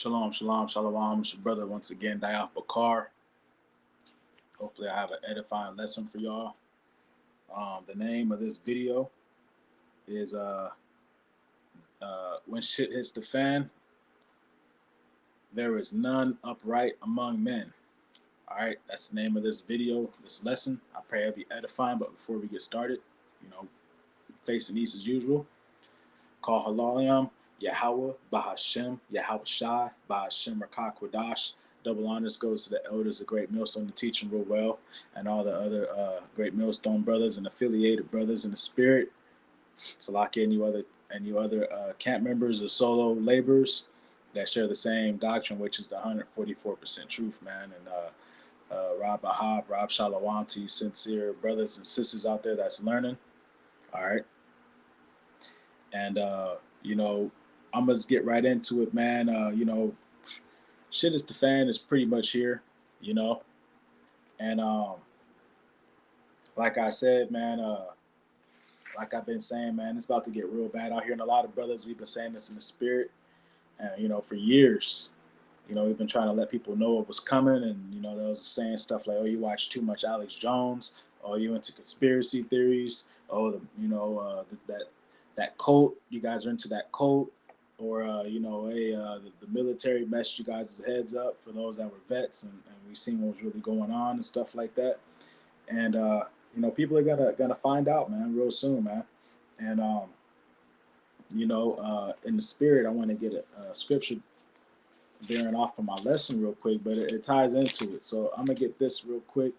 Shalom, shalom, shalom. It's your brother once again, Dayaf Bakar. Hopefully, I have an edifying lesson for y'all. The name of this video is When Shit Hits the Fan, There Is None Upright Among Men. All right, that's the name of this video, this lesson. I pray it'll be edifying, but before we get started, face the east as usual. Call Halalim, Yahweh, Bahashem, Yahweh Shai, Bahashem Rakah Kodash. Double honors goes to the elders of Great Millstone to teach them real well, and all the other Great Millstone brothers and affiliated brothers in the spirit. Salaki and you other camp members or solo laborers that share the same doctrine, which is the 144% truth, man. And Rob Ahab, Rob Shalom to you sincere brothers and sisters out there that's learning. All right. And, I'm going to get right into it, man. Shit is the fan is pretty much here, And like I said, man, like I've been saying, man, it's about to get real bad out here. And a lot of brothers, we've been saying this in the spirit. And, for years, we've been trying to let people know what was coming. And, they was saying stuff like, oh, you watch too much Alex Jones. Oh, you into conspiracy theories. Oh, that cult, you guys are into that cult. Or, the military messed you guys' heads up for those that were vets, and we seen what was really going on and stuff like that. And, people are gonna find out, man, real soon, man. And, in the spirit, I want to get a scripture bearing off of my lesson real quick, but it ties into it. So I'm going to get this real quick,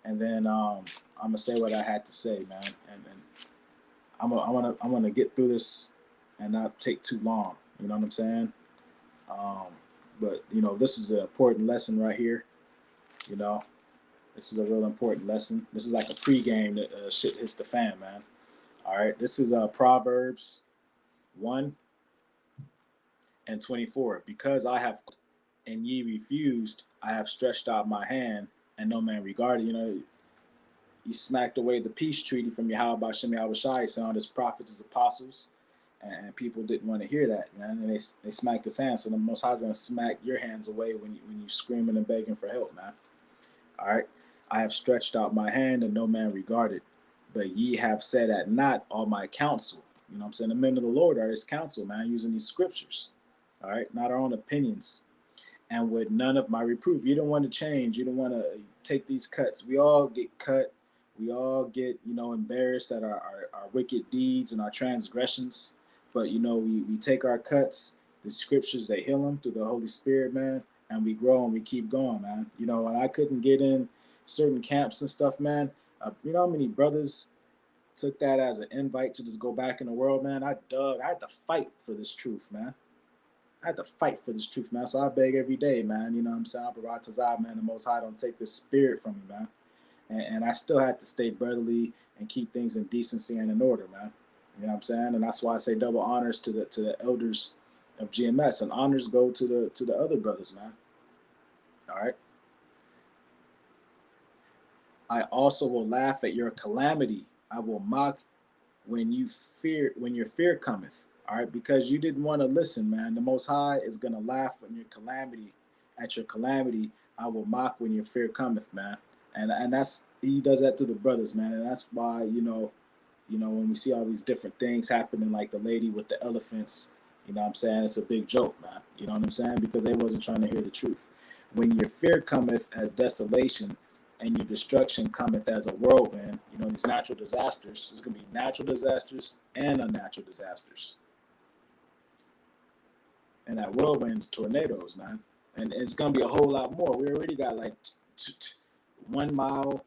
and then I'm going to say what I had to say, man. And I want to get through this and not take too long. You know what I'm saying? But this is an important lesson right here. This is a real important lesson. This is like a pregame that shit hits the fan, man. All right. This is Proverbs 1:24. Because I have and ye refused, I have stretched out my hand, and no man regarded. You smacked away the peace treaty from Yahweh Shem Yahweh Shai, saying all his prophets, his apostles, and people didn't want to hear that, man. And they smacked his hands. So the Most High is going to smack your hands away when you screaming and begging for help, man. All right. I have stretched out my hand, and no man regarded. But ye have said at naught all my counsel. You know what I'm saying? The men of the Lord are his counsel, man, using these scriptures. All right. Not our own opinions. And with none of my reproof. You don't want to change. You don't want to take these cuts. We all get cut. We all get, embarrassed at our wicked deeds and our transgressions. But, we take our cuts, the scriptures, they heal them through the Holy Spirit, man. And we grow and we keep going, man. When I couldn't get in certain camps and stuff, man, how many brothers took that as an invite to just go back in the world, man? I had to fight for this truth, man. So I beg every day, man. You know what I'm saying? Baratazah, man, the Most High don't take this spirit from me, man. And I still had to stay brotherly and keep things in decency and in order, man. You know what I'm saying? And that's why I say double honors to the elders of GMS, and honors go to the other brothers, man. All right. I also will laugh at your calamity. I will mock when your fear cometh. All right, because you didn't want to listen, man. The Most High is gonna laugh when at your calamity. I will mock when your fear cometh, man. And that's, he does that to the brothers, man. And that's why, when we see all these different things happening, like the lady with the elephants, you know what I'm saying? It's a big joke, man. You know what I'm saying? Because they wasn't trying to hear the truth. When your fear cometh as desolation and your destruction cometh as a whirlwind, these natural disasters, there's going to be natural disasters and unnatural disasters. And that whirlwind's tornadoes, man. And it's going to be a whole lot more. We already got like 1 mile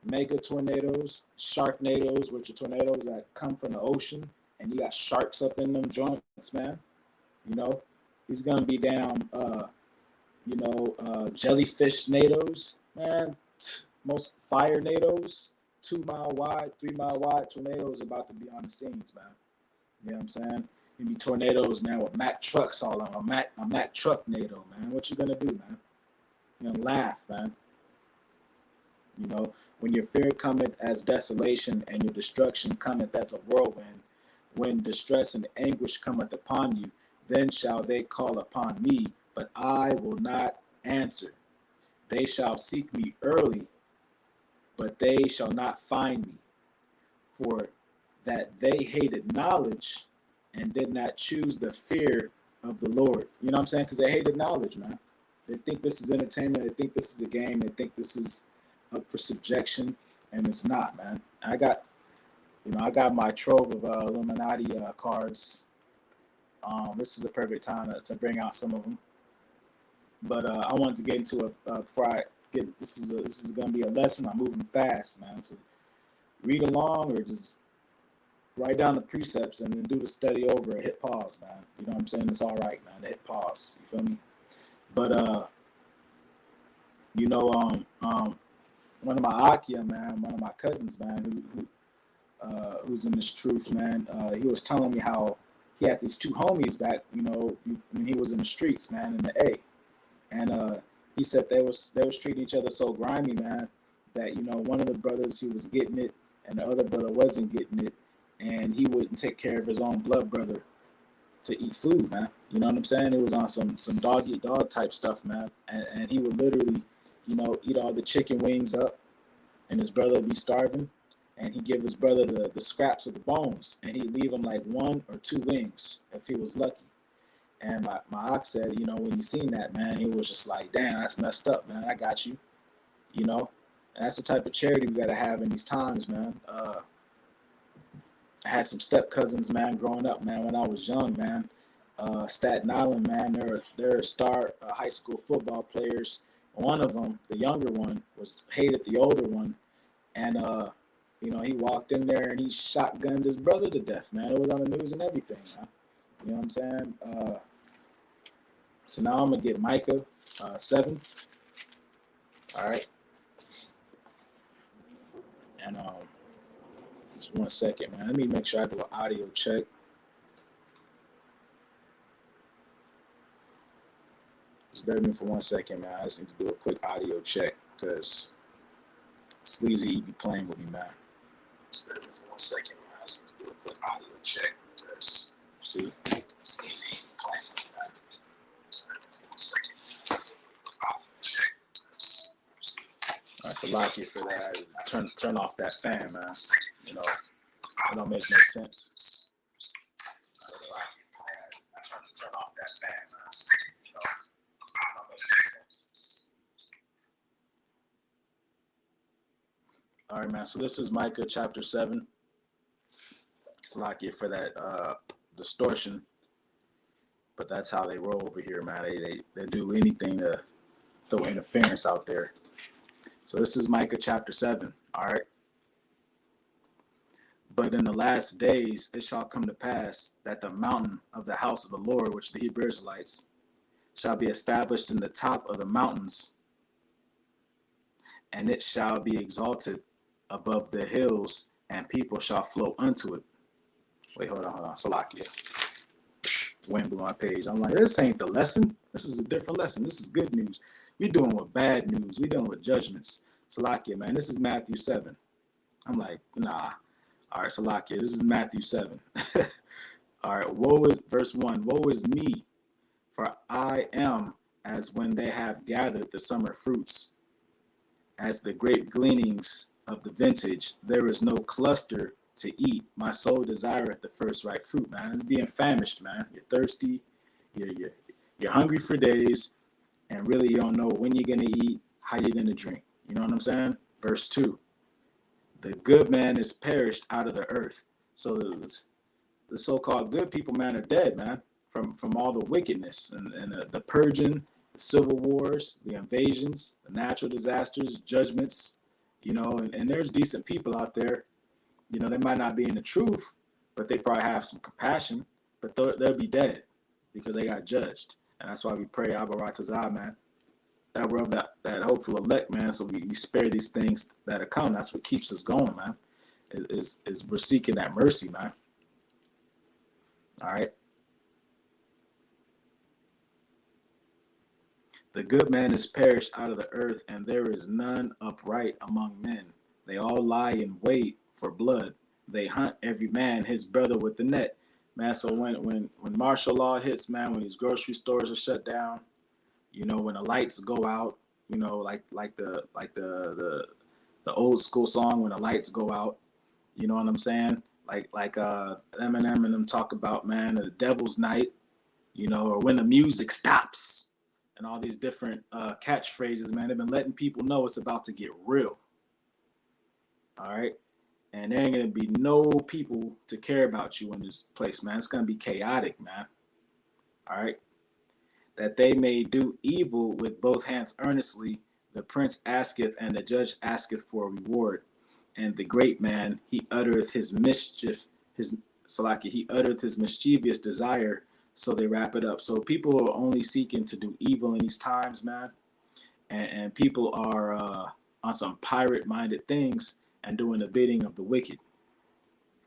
mega tornadoes, sharknadoes, which are tornadoes that come from the ocean, and you got sharks up in them joints, man. He's gonna be down, jellyfish nados, man. Most fire nados, 2 mile wide, 3 mile wide tornadoes about to be on the scenes, man. You know what I'm saying? Gonna be tornadoes, man, with Mack trucks all on a Mack truck nado, man. What you gonna do, man? You're gonna laugh, man. When your fear cometh as desolation and your destruction cometh as a whirlwind, when distress and anguish cometh upon you, then shall they call upon me, but I will not answer. They shall seek me early, but they shall not find me. For that they hated knowledge and did not choose the fear of the Lord. You know what I'm saying? Because they hated knowledge, man. They think this is entertainment. They think this is a game. They think this is up for subjection, and it's not, man. I got my trove of Illuminati cards. This is the perfect time to bring out some of them. But I wanted to get into it before I get. This is going to be a lesson. I'm moving fast, man. So read along or just write down the precepts and then do the study over and hit pause, man. You know what I'm saying? It's all right, man, to hit pause. You feel me? But one of my Akia, man, one of my cousins, man, who's in this truth, man, he was telling me how he had these two homies back, when he was in the streets, man, in the A. And he said they was treating each other so grimy, man, that, one of the brothers, he was getting it and the other brother wasn't getting it. And he wouldn't take care of his own blood brother to eat food, man. You know what I'm saying? It was on some dog eat dog type stuff, man. And he would literally, eat all the chicken wings up, and his brother would be starving, and he'd give his brother the scraps of the bones, and he'd leave him like 1 or 2 wings if he was lucky. And my ox said, when he seen that, man, he was just like, damn, that's messed up, man. I got you, And that's the type of charity we got to have in these times, man. I had some step cousins, man, growing up, man, when I was young, man. Staten Island, man, they're star high school football players. One of them, the younger one, hated the older one. And, he walked in there and he shotgunned his brother to death, man. It was on the news and everything, man. You know what I'm saying? So now I'm going to get Micah 7. All right. And, just 1 second, man. Let me make sure I do an audio check. Just bear with me for 1 second, man. I just need to do a quick audio check because Sleazy be playing with me, man. Just bear with me for 1 second, man. I just need to do a quick audio check because, see, Sleazy playing with me, man. Just bear with me for 1 second. Just do a quick audio check because, see. All right, so lock it for that. Turn off that fan, man. It don't make no sense. Turn off that fan, man. It don't make no sense. All right, man. So this is Micah chapter 7. It's lock it for that distortion. But that's how they roll over here, man. They do anything to throw interference out there. So this is Micah chapter 7. All right. But in the last days it shall come to pass that the mountain of the house of the Lord, which the Hebrew Israelites, shall be established in the top of the mountains, and it shall be exalted above the hills, and people shall flow unto it. Wait, hold on. Salakia. Wind blew my page. I'm like, this ain't the lesson. This is a different lesson. This is good news. We doing with bad news. We dealing with judgments. Salakia, man. This is Matthew 7. I'm like, nah. All right, Salakia, this is Matthew 7. All right, verse 1. Woe is me, for I am as when they have gathered the summer fruits. As the grape gleanings of the vintage, there is no cluster to eat. My soul desireth the first ripe fruit, man. It's being famished, man. You're thirsty. You're hungry for days, and really you don't know when you're going to eat, how you're going to drink. You know what I'm saying? Verse 2. The good man is perished out of the earth. So the so-called good people, man, are dead, man, from all the wickedness and the purging, the civil wars, the invasions, the natural disasters, judgments, and there's decent people out there. They might not be in the truth, but they probably have some compassion, but they'll be dead because they got judged. And that's why we pray, Abba Ratazah, man, that we're of that hopeful elect, man, so we spare these things that are coming. That's what keeps us going, man, is we're seeking that mercy, man. All right. The good man is perished out of the earth, and there is none upright among men. They all lie in wait for blood. They hunt every man his brother with the net. Man, so when martial law hits, man, when these grocery stores are shut down, You know, when the lights go out, you know, like the old school song when the lights go out. You know what I'm saying? Like Eminem and them talk about, man, the devil's night, you know, or when the music stops, and all these different catchphrases, man. They've been letting people know it's about to get real. All right. And there ain't gonna be no people to care about you in this place, man. It's gonna be chaotic, man. All right. That they may do evil with both hands earnestly, the prince asketh, and the judge asketh for a reward. And the great man, he uttereth his mischief, his Salaki, he uttereth his mischievous desire. So they wrap it up. So people are only seeking to do evil in these times, man. And people are on some pirate-minded things and doing the bidding of the wicked.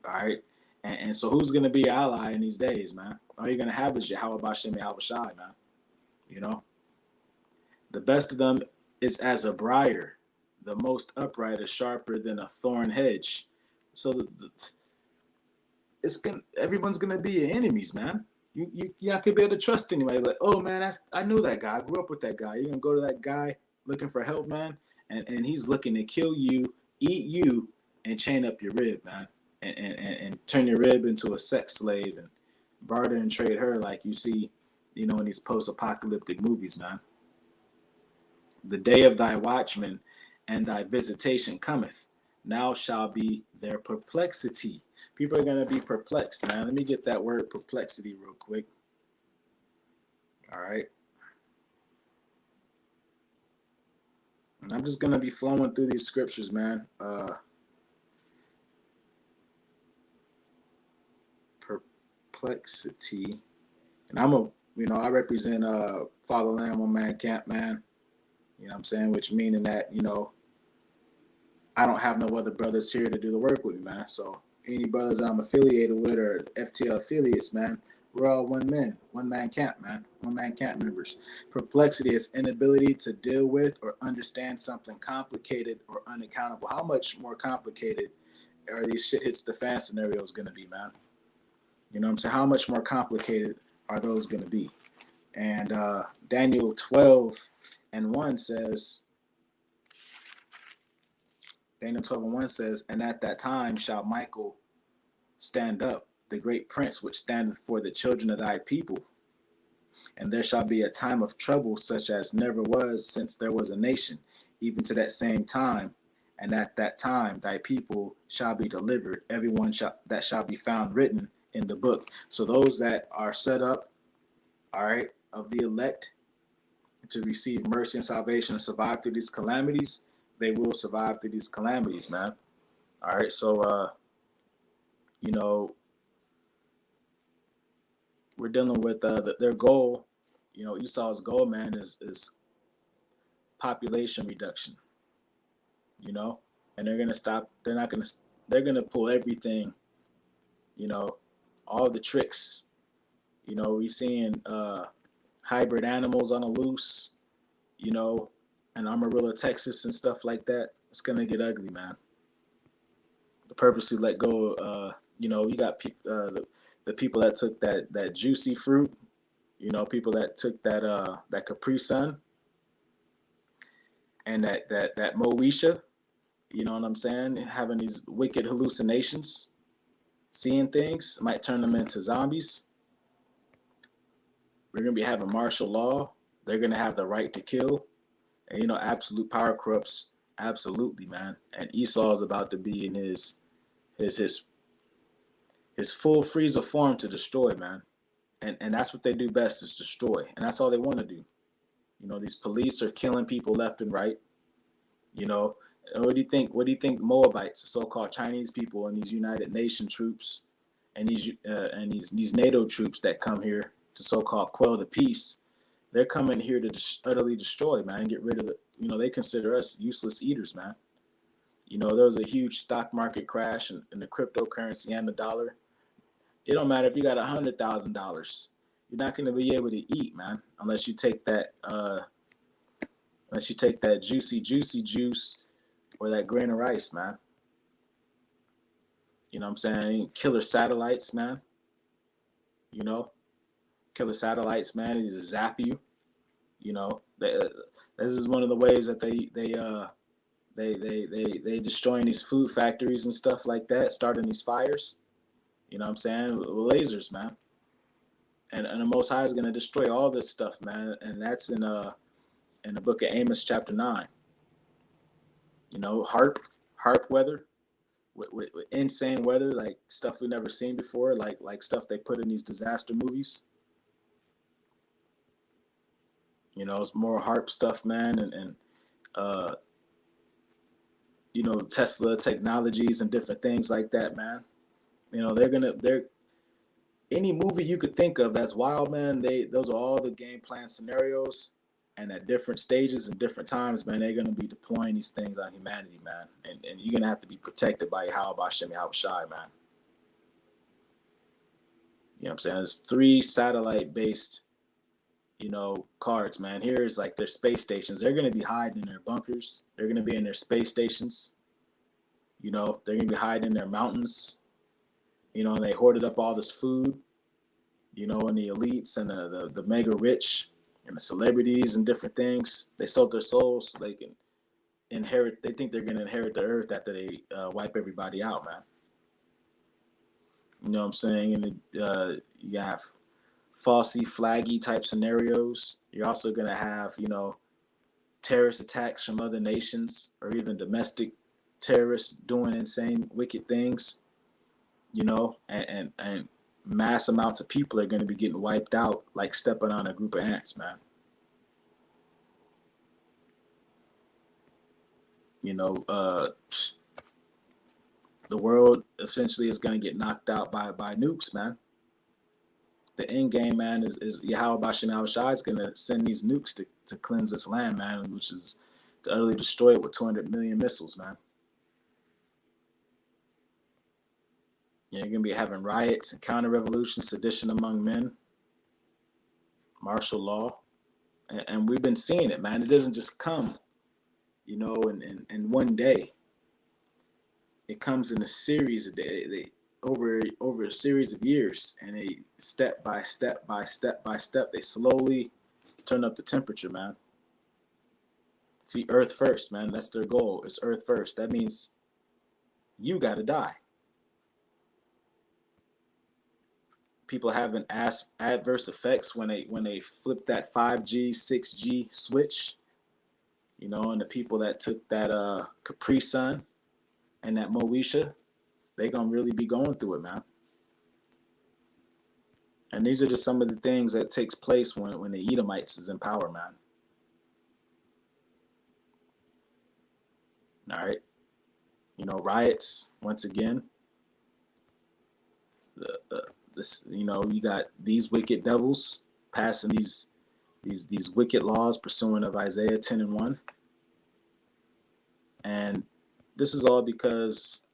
All right. And so who's going to be your ally in these days, man? All you're going to have is Yahweh Bashem Yahweh Shai, man. You know, the best of them is as a briar, the most upright is sharper than a thorn hedge. So everyone's gonna be your enemies, man. You're not gonna be able to trust anybody. Like, oh man, I knew that guy. I grew up with that guy. You're gonna go to that guy looking for help, man, and he's looking to kill you, eat you, and chain up your rib, man, and turn your rib into a sex slave and barter and trade her like you see, you know, in these post-apocalyptic movies, man. The day of thy watchman and thy visitation cometh. Now shall be their perplexity. People are going to be perplexed, man. Let me get that word perplexity real quick. All right. And I'm just going to be flowing through these scriptures, man. Perplexity. And I represent Fatherland, One Man Camp, man. You know what I'm saying? Which meaning that, you know, I don't have no other brothers here to do the work with me, man. So any brothers that I'm affiliated with or FTL affiliates, man, we're all one man camp, man. One man camp members. Perplexity is inability to deal with or understand something complicated or unaccountable. How much more complicated are these shit hits the fan scenarios going to be, man? You know what I'm saying? How much more complicated are those going to be? And Daniel 12:1 says, Daniel 12:1 says, and at that time shall Michael stand up, the great prince which standeth for the children of thy people. And there shall be a time of trouble such as never was since there was a nation, even to that same time. And at that time thy people shall be delivered, everyone that shall be found written in the book. So those that are set up, all right, of the elect to receive mercy and salvation and survive through these calamities, they will survive through these calamities, man. All right, so you know, we're dealing with their goal. You know, Esau's goal, man, is population reduction. You know, and they're gonna stop. They're gonna pull everything. You know, all the tricks. You know, we seeing hybrid animals on the loose. You know, in Amarillo, Texas, and stuff like that. It's gonna get ugly, man. The purposely let go. You know, you got the people that took that juicy fruit. You know, people that took that Capri Sun and that Moesha. You know what I'm saying? Having these wicked hallucinations, seeing things might turn them into zombies. We're gonna be having martial law. They're gonna have the right to kill, and you know, absolute power corrupts absolutely, man. And Esau is about to be in his full freezer form to destroy, man. And that's what they do best is destroy, and that's all they want to do. You know, these police are killing people left and right. You know, and what do you think? What do you think? Moabites, the so-called Chinese people, and these United Nations troops, and these NATO troops that come here to so-called quell the peace, they're coming here to utterly destroy, man, and get rid of the. You know, they consider us useless eaters, man. You know, there was a huge stock market crash in the cryptocurrency and the dollar. It don't matter if you got $100,000. You're not going to be able to eat, man, unless you take that juicy juice or that grain of rice, man. You know what I'm saying? Killer satellites, man. You know, killer satellites, man. They just zap you. You know, this is one of the ways that they destroying these food factories and stuff like that, starting these fires. You know what I'm saying? With lasers, man. And the Most High is gonna destroy all this stuff, man. And that's in the book of Amos, chapter 9. You know, harp weather, with insane weather, like stuff we never seen before, like stuff they put in these disaster movies. You know, it's more harp stuff, man, and uh, you know, Tesla technologies and different things like that, man. You know, they're any movie you could think of that's wild, man. Those are all the game plan scenarios, and at different stages and different times, man, they're gonna be deploying these things on humanity, man. And you're gonna have to be protected by Yahweh Shem Yahweh Shai, man. You know what I'm saying? There's 3 satellite based, you know, cards, man. Here's like their space stations. They're gonna be hiding in their bunkers. They're gonna be in their space stations. You know, they're gonna be hiding in their mountains. You know, and they hoarded up all this food. You know, and the elites and the mega rich and the celebrities and different things. They sold their souls so they can inherit. They think they're gonna inherit the earth after they wipe everybody out, man. You know what I'm saying? And you have falsy, flaggy type scenarios. You're also gonna have, you know, terrorist attacks from other nations or even domestic terrorists doing insane, wicked things. You know, and mass amounts of people are going to be getting wiped out like stepping on a group of ants, man. You know, the world essentially is going to get knocked out by nukes, man. The end game, man, is Yahweh Bashem Yahweh Shai is going to send these nukes to cleanse this land, man, which is to utterly destroy it with 200 million missiles, man. You're going to be having riots and counter-revolutions, sedition among men, martial law. And we've been seeing it, man. It doesn't just come, you know, in one day. It comes in a series of they over a series of years, and they step by step by step by step, they slowly turn up the temperature, man. See, Earth first, man. That's their goal. It's Earth first. That means you got to die. People having adverse effects when they flip that 5G, 6G switch, you know, and the people that took that Capri Sun and that Moesha, they gonna really be going through it, man. And these are just some of the things that takes place when the Edomites is in power, man. All right, you know, riots once again. This, you know, you got these wicked devils passing these wicked laws pursuant of Isaiah 10 and 1. And this is all because,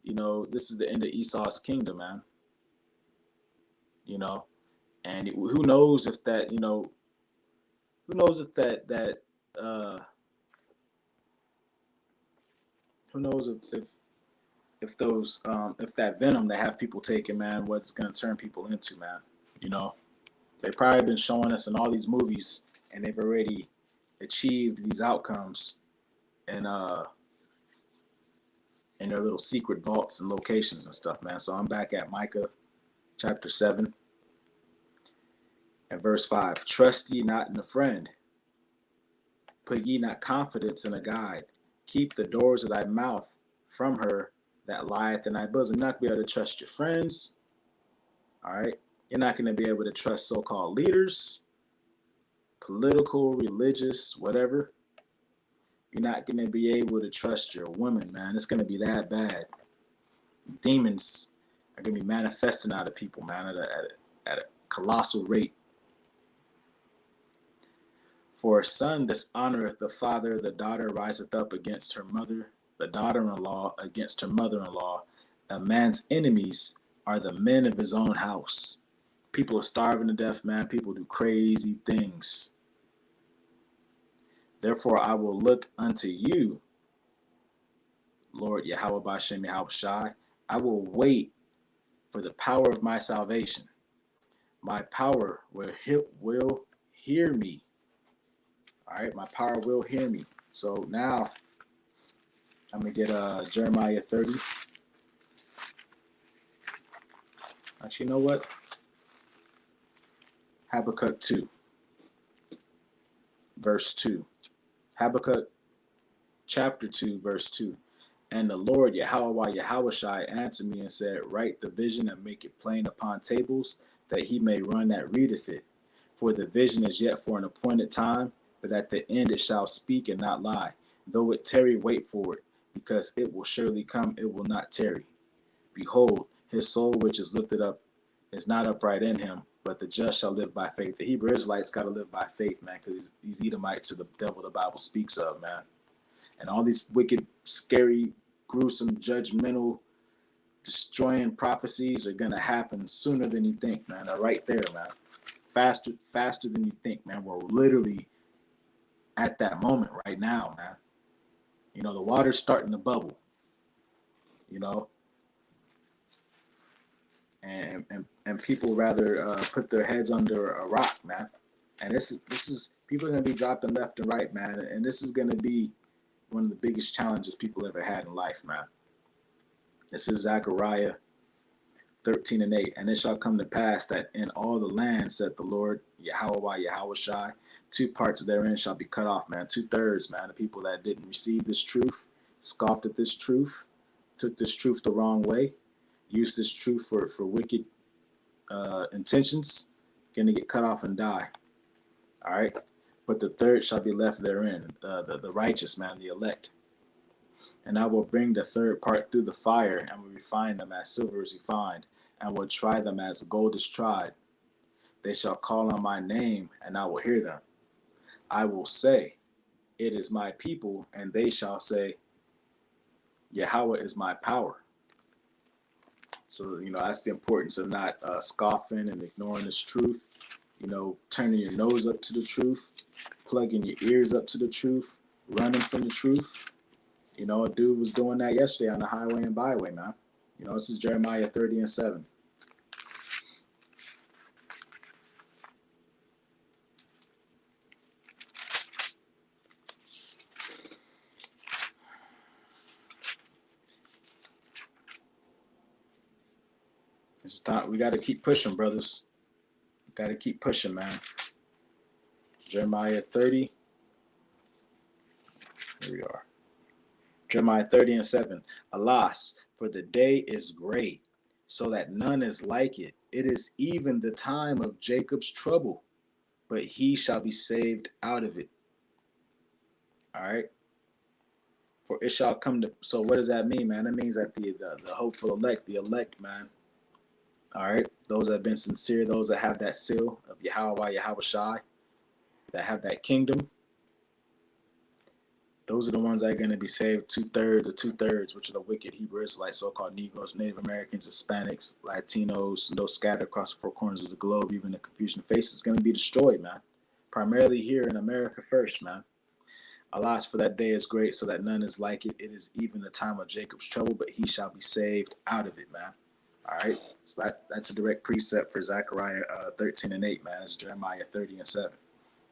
you know, this is the end of Esau's kingdom, man. You know, and who knows if that, you know, who knows if who knows if those if that venom they have people taking, man, what's gonna turn people into, man. You know, they've probably been showing us in all these movies, and they've already achieved these outcomes and in their little secret vaults and locations and stuff, man. So I'm back at Micah chapter 7 and verse 5. Trust ye not in a friend, put ye not confidence in a guide. Keep the doors of thy mouth from her that lieth in thy bosom. You're not going to be able to trust your friends. All right. You're not going to be able to trust so-called leaders, political, religious, whatever. You're not going to be able to trust your woman, man. It's going to be that bad. Demons are going to be manifesting out of people, man, at a colossal rate. For a son dishonoreth the father, the daughter riseth up against her mother, the daughter-in-law against her mother-in-law. A man's enemies are the men of his own house. People are starving to death, man. People do crazy things. Therefore, I will look unto you, Lord Yahweh Bashem Yahweh Shai. I will wait for the power of my salvation. My power will hear me. right, my power will hear me. So now I'm gonna get Jeremiah 30. Actually, you know what? Habakkuk 2, verse 2. Habakkuk chapter 2, verse 2. And the Lord Yahweh Yahushai answered me and said, write the vision and make it plain upon tables, that he may run that readeth it. For the vision is yet for an appointed time, but at the end it shall speak and not lie. Though it tarry, wait for it, because it will surely come, it will not tarry. Behold, his soul which is lifted up is not upright in him, but the just shall live by faith. The Hebrew Israelites got to live by faith, man, because these Edomites are the devil the Bible speaks of, man. And all these wicked, scary, gruesome, judgmental, destroying prophecies are going to happen sooner than you think, man. They're right there, man. Faster than you think, man. We're literally at that moment right now, man. You know, the water's starting to bubble, you know. And people rather put their heads under a rock, man. And this is people are gonna be dropping left and right, man. And this is gonna be one of the biggest challenges people ever had in life, man. This is Zechariah 13 and 8. And it shall come to pass that in all the land, said the Lord Yahweh Yahushai, 2 parts therein shall be cut off, man. 2/3, man. The people that didn't receive this truth, scoffed at this truth, took this truth the wrong way, used this truth for wicked intentions, gonna get cut off and die. All right, but the third shall be left therein, the righteous, man, the elect. And I will bring the third part through the fire, and will refine them as silver is refined, and will try them as gold is tried. They shall call on my name, and I will hear them. I will say, it is my people, and they shall say, Yahweh is my power. So, you know, that's the importance of not scoffing and ignoring this truth, you know, turning your nose up to the truth, plugging your ears up to the truth, running from the truth. You know, a dude was doing that yesterday on the highway and byway, man. You know, this is Jeremiah 30 and 7. It's time. We got to keep pushing, brothers. Got to keep pushing, man. Jeremiah 30. Here we are. Jeremiah 30 and 7. Alas, for the day is great, so that none is like it. It is even the time of Jacob's trouble, but he shall be saved out of it. All right. For it shall come to. So what does that mean, man? That means that the hopeful elect, the elect, man. All right. Those that have been sincere, those that have that seal of Yahweh, Yahushai, that have that kingdom. Those are the ones that are going to be saved. 2/3, which are the wicked Hebrew Israelites, so-called Negroes, Native Americans, Hispanics, Latinos, those scattered across the 4 corners of the globe. Even the confusion of faces is going to be destroyed, man. Primarily here in America first, man. Alas, for that day is great, so that none is like it. It is even the time of Jacob's trouble, but he shall be saved out of it, man. All right, so that's a direct precept for Zechariah 13 and 8, man. It's Jeremiah 30 and 7.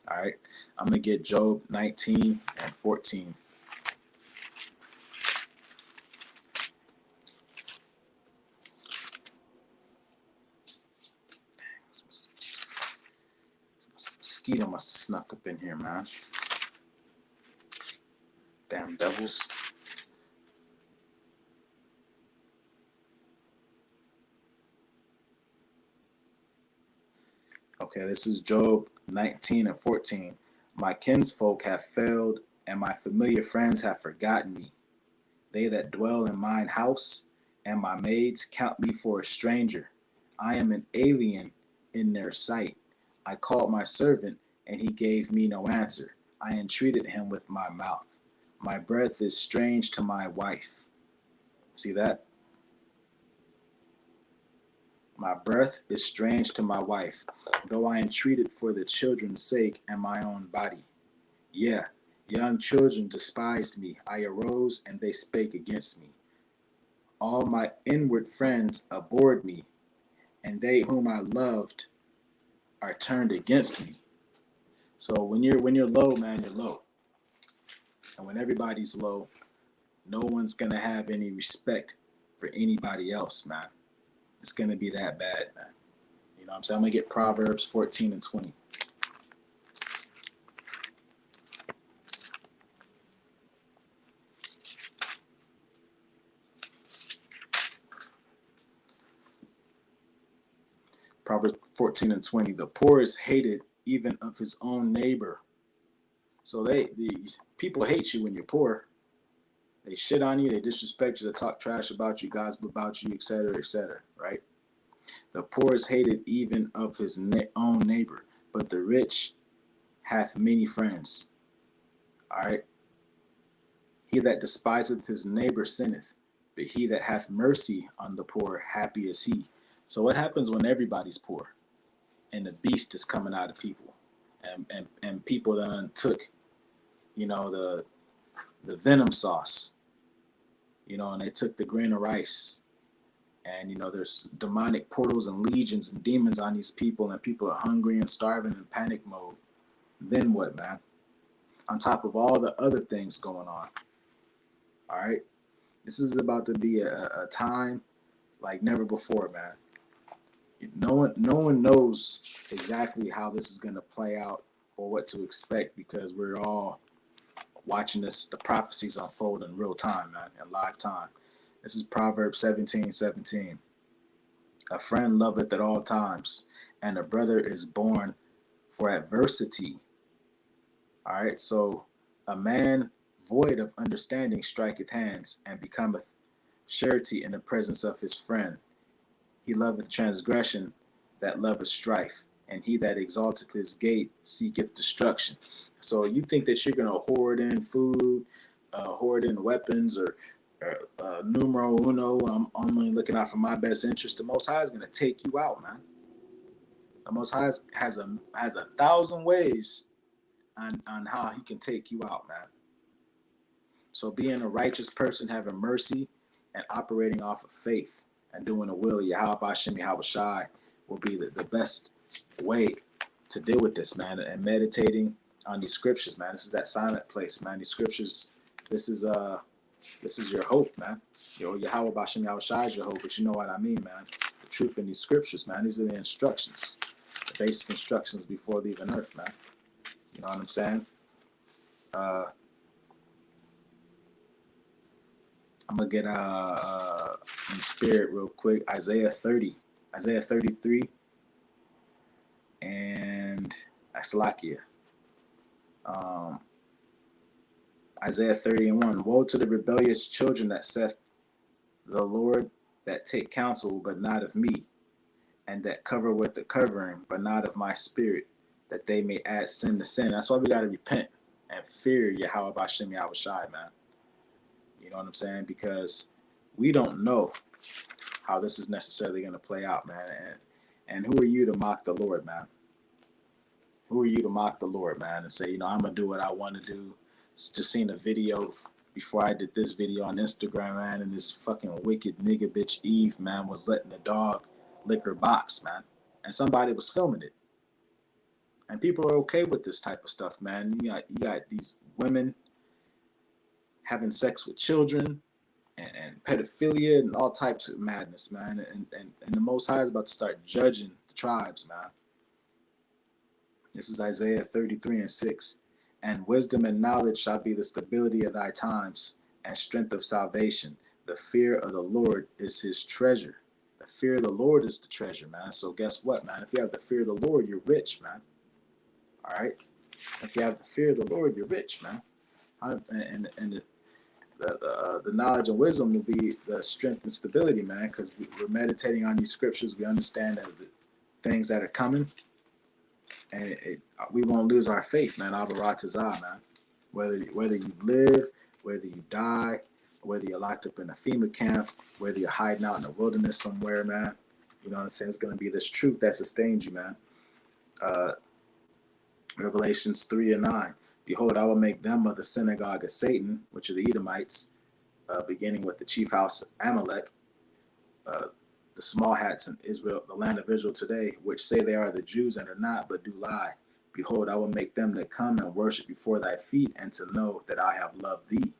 All right, I'm going to get Job 19 and 14. Mosquito must have snuck up in here, man. Damn devils. Okay, this is Job 19 and 14. My kinsfolk have failed, and my familiar friends have forgotten me. They that dwell in mine house, and my maids count me for a stranger. I am an alien in their sight. I called my servant, and he gave me no answer. I entreated him with my mouth. My breath is strange to my wife. See that? My breath is strange to my wife, though I entreated for the children's sake and my own body. Yeah, young children despised me. I arose, and they spake against me. All my inward friends abhorred me, and they whom I loved are turned against me. So when you're low, man, you're low. And when everybody's low, no one's gonna have any respect for anybody else, man. It's gonna be that bad, man. You know what I'm saying? I'm gonna get Proverbs 14 and 20. Proverbs 14 and 20. The poor is hated even of his own neighbor. So these people hate you when you're poor. They shit on you, they disrespect you, they talk trash about you, gossip about you, etc., right? The poor is hated even of his own neighbor, but the rich hath many friends. All right. He that despiseth his neighbor sinneth, but he that hath mercy on the poor, happy is he. So what happens when everybody's poor and the beast is coming out of people, and people done took, the venom sauce, and they took the grain of rice, and there's demonic portals and legions and demons on these people, and people are hungry and starving in panic mode. Then what, man? On top of all the other things going on. All right, this is about to be a time like never before, man. No one knows exactly how this is going to play out or what to expect, because we're all watching the prophecies unfold in real time, man, in live time. This is Proverbs 17:17. A friend loveth at all times, and a brother is born for adversity. All right, so a man void of understanding striketh hands, and becometh surety in the presence of his friend. He loveth transgression that loveth strife, and he that exalteth his gate seeketh destruction. So you think that you're going to hoard in food, hoard in weapons, or numero uno, I'm only looking out for my best interest. The Most High is going to take you out, man. The Most High has a thousand ways on how he can take you out, man. So being a righteous person, having mercy, and operating off of faith, and doing the will of Yahweh Hashem Yahweh Shai will be the best way to deal with this, man. And meditating on these scriptures, man. This is that silent place, man. These scriptures, this is your hope, man. Yahweh Hashem Yahweh Shai is your hope, but you know what I mean, man. The truth in these scriptures, man. These are the instructions, the basic instructions before leaving earth, man. You know what I'm saying? I'm gonna get in spirit real quick. Isaiah 30, Isaiah 33, and Slakia. Isaiah 30 and 1. Woe to the rebellious children that saith the Lord, that take counsel, but not of me, and that cover with the covering, but not of my spirit, that they may add sin to sin. That's why we gotta repent and fear Yahweh Bashem Yahweh Shai, man. You know what I'm saying? Because we don't know how this is necessarily going to play out, man. And who are you to mock the Lord, man? Who are you to mock the Lord, man, and say, I'm going to do what I want to do? Just seen a video before I did this video on Instagram, man, and this fucking wicked nigga bitch Eve, man, was letting the dog lick her box, man. And somebody was filming it. And people are okay with this type of stuff, man. You got these women having sex with children, and pedophilia, and all types of madness, man. And the Most High is about to start judging the tribes, man. This is Isaiah 33 and 6. And wisdom and knowledge shall be the stability of thy times, and strength of salvation. The fear of the Lord is his treasure. The fear of the Lord is the treasure, man. So guess what, man? If you have the fear of the Lord, you're rich, man. All right? If you have the fear of the Lord, you're rich, man. And the knowledge and wisdom will be the strength and stability, man, because we're meditating on these scriptures. We understand that the things that are coming, and we won't lose our faith, man. Abaratazah, man. Whether you live, whether you die, whether you're locked up in a FEMA camp, whether you're hiding out in the wilderness somewhere, man. You know what I'm saying? It's going to be this truth that sustains you, man. Revelations 3 and 9. Behold, I will make them of the synagogue of Satan, which are the Edomites, beginning with the chief house of Amalek, the small hats in Israel, the land of Israel today, which say they are the Jews and are not, but do lie. Behold, I will make them that come and worship before thy feet, and to know that I have loved thee.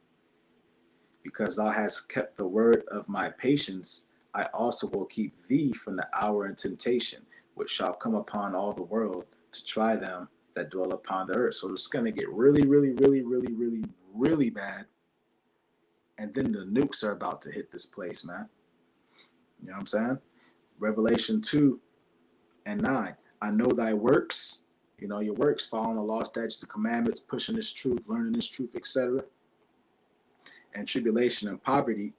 Because thou hast kept the word of my patience, I also will keep thee from the hour and temptation, which shall come upon all the world to try them that dwell upon the earth. So it's going to get really, really, really, really, really, really bad. And then the nukes are about to hit this place, man. You know what I'm saying? Revelation 2:9. I know thy works, your works, following the law, statutes, and commandments, pushing this truth, learning this truth, etc. And tribulation and poverty,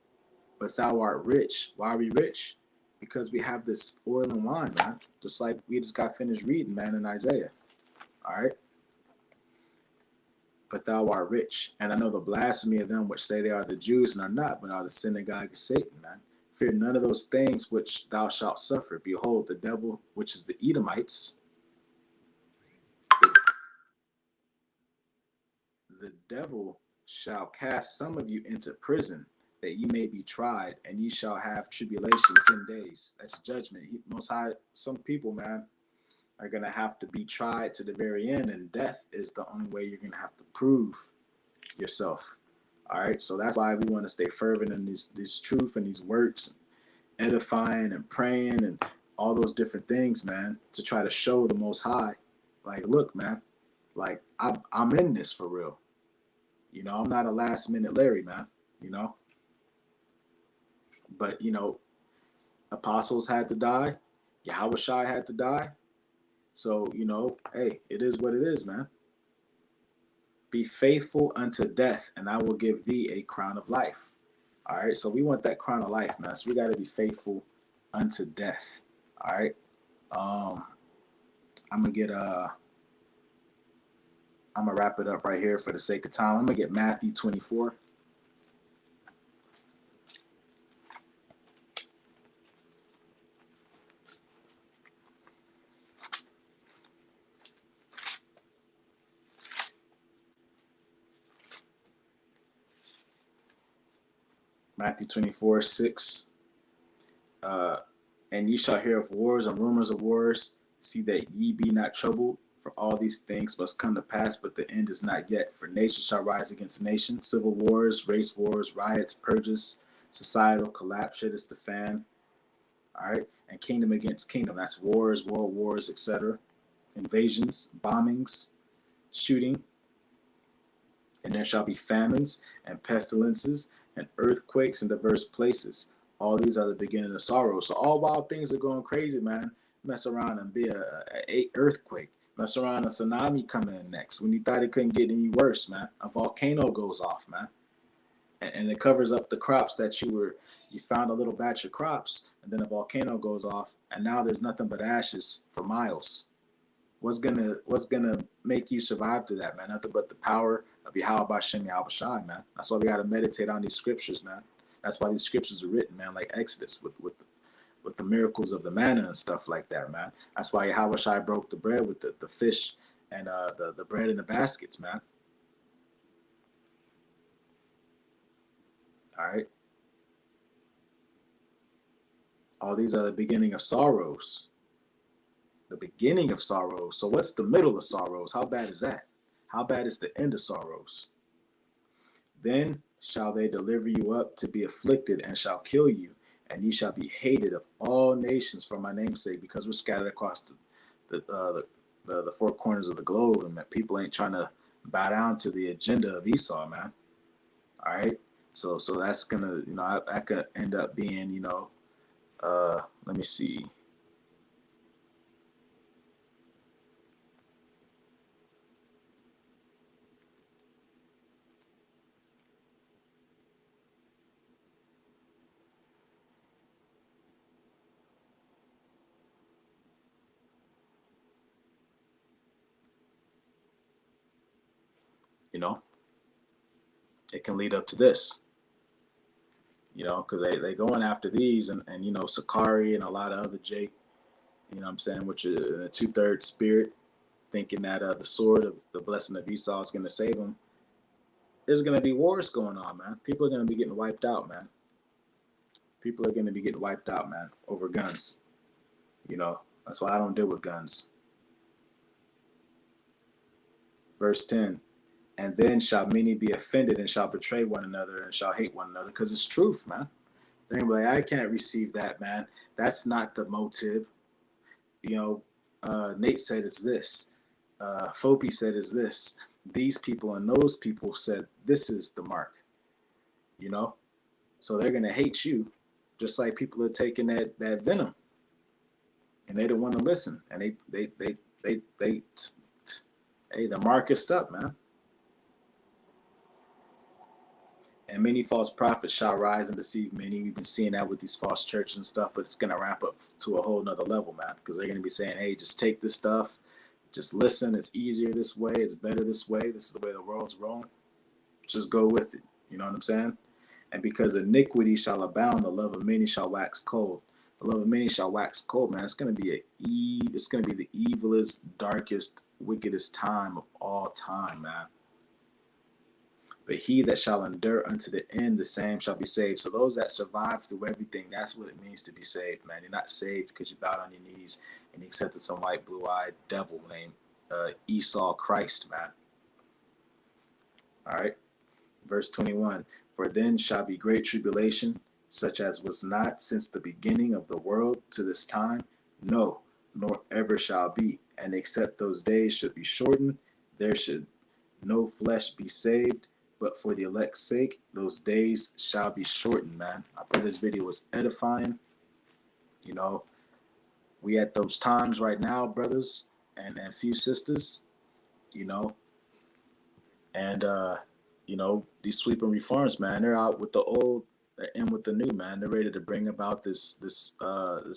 but thou art rich. Why are we rich? Because we have this oil and wine, man. Just like we just got finished reading, man, in Isaiah. All right? But thou art rich. And I know the blasphemy of them which say they are the Jews and are not, but are the synagogue of Satan, man. Fear none of those things which thou shalt suffer. Behold, the devil, which is the Edomites, the devil shall cast some of you into prison, that ye may be tried, and ye shall have tribulation 10 days. That's judgment. Most High, some people, man, are going to have to be tried to the very end, and death is the only way you're going to have to prove yourself. All right, so that's why we want to stay fervent in this truth and these works, edifying and praying and all those different things, man, to try to show the Most High, like, look, man, like, I'm in this for real. I'm not a last minute Larry, man, But, apostles had to die. Yahweh Shai had to die. So, hey, it is what it is, man. Be faithful unto death, and I will give thee a crown of life. All right, so we want that crown of life, man. So we got to be faithful unto death. All right. I'm gonna wrap it up right here for the sake of time. I'm gonna get Matthew 24. Matthew 24:6. And ye shall hear of wars and rumors of wars. See that ye be not troubled, for all these things must come to pass, but the end is not yet. For nation shall rise against nation, civil wars, race wars, riots, purges, societal collapse, shit is the fan. All right, and kingdom against kingdom. That's wars, world wars, etc. Invasions, bombings, shooting. And there shall be famines and pestilences and earthquakes in diverse places. All these are the beginning of sorrow. So all wild things are going crazy, man. Mess around and be a earthquake. Mess around, a tsunami coming in next. When you thought it couldn't get any worse, man, a volcano goes off, man, and it covers up the crops that you found a little batch of crops, and then a volcano goes off, and now there's nothing but ashes for miles. What's gonna make you survive through that, man? Nothing but the power of Yahweh Bashem Yahweh Shai, man. That's why we gotta meditate on these scriptures, man. That's why these scriptures are written, man, like Exodus with the miracles of the manna and stuff like that, man. That's why Yahweh Shai broke the bread with the fish and the bread in the baskets, man. All right. All these are the beginning of sorrows. The beginning of sorrows. So what's the middle of sorrows? How bad is that? How bad is the end of sorrows? Then shall they deliver you up to be afflicted, and shall kill you, and ye shall be hated of all nations for my name's sake, because we're scattered across the four corners of the globe, and people ain't trying to bow down to the agenda of Esau, man. All right, so that's gonna, that could end up being, let me see. It can lead up to this, because they going after these, and Sakari and a lot of other Jake, what I'm saying, which is a 2/3 spirit, thinking that the sword of the blessing of Esau is going to save them. There's going to be wars going on, man. People are going to be getting wiped out, man. People are going to be getting wiped out, man, over guns. That's why I don't deal with guns. Verse 10. And then shall many be offended and shall betray one another and shall hate one another. Because it's truth, man. They're gonna be like, I can't receive that, man. That's not the motive. You know, Nate said it's this. Fopi said it's this. These people and those people said this is the mark. You know, so they're gonna hate you, just like people are taking that venom, and they don't want to listen. And hey, the mark is up, man. And many false prophets shall rise and deceive many. We've been seeing that with these false churches and stuff, but it's going to ramp up to a whole nother level, man, because they're going to be saying, hey, just take this stuff. Just listen. It's easier this way. It's better this way. This is the way the world's rolling. Just go with it. You know what I'm saying? And because iniquity shall abound, the love of many shall wax cold. The love of many shall wax cold, man. It's going to be it's going to be the evilest, darkest, wickedest time of all time, man. But he that shall endure unto the end, the same shall be saved. So those that survive through everything, that's what it means to be saved, man. You're not saved because you bowed on your knees and you accepted some white, blue-eyed devil named Esau Christ, man. All right. Verse 21. For then shall be great tribulation, such as was not since the beginning of the world to this time, no, nor ever shall be. And except those days should be shortened, there should no flesh be saved. But for the elect's sake, those days shall be shortened, man. I pray this video was edifying. You know, we at those times right now, brothers and few sisters, you know. And, you know, these sweeping reforms, man, they're out with the old, they're in with the new, man. They're ready to bring about this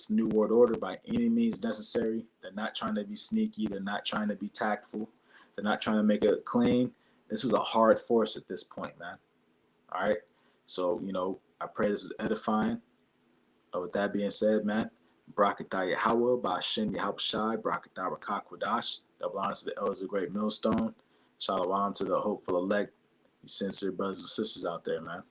new world order by any means necessary. They're not trying to be sneaky. They're not trying to be tactful. They're not trying to make it clean. This is a hard force at this point, man. All right. So, you know, I pray this is edifying. With that being said, man, Barakatah Yahweh, Ba'ashem Yahushai, Barakatah Rakah Kwadash, double honor to the elders of the great millstone. Shalom to the hopeful elect, you sincere brothers and sisters out there, man.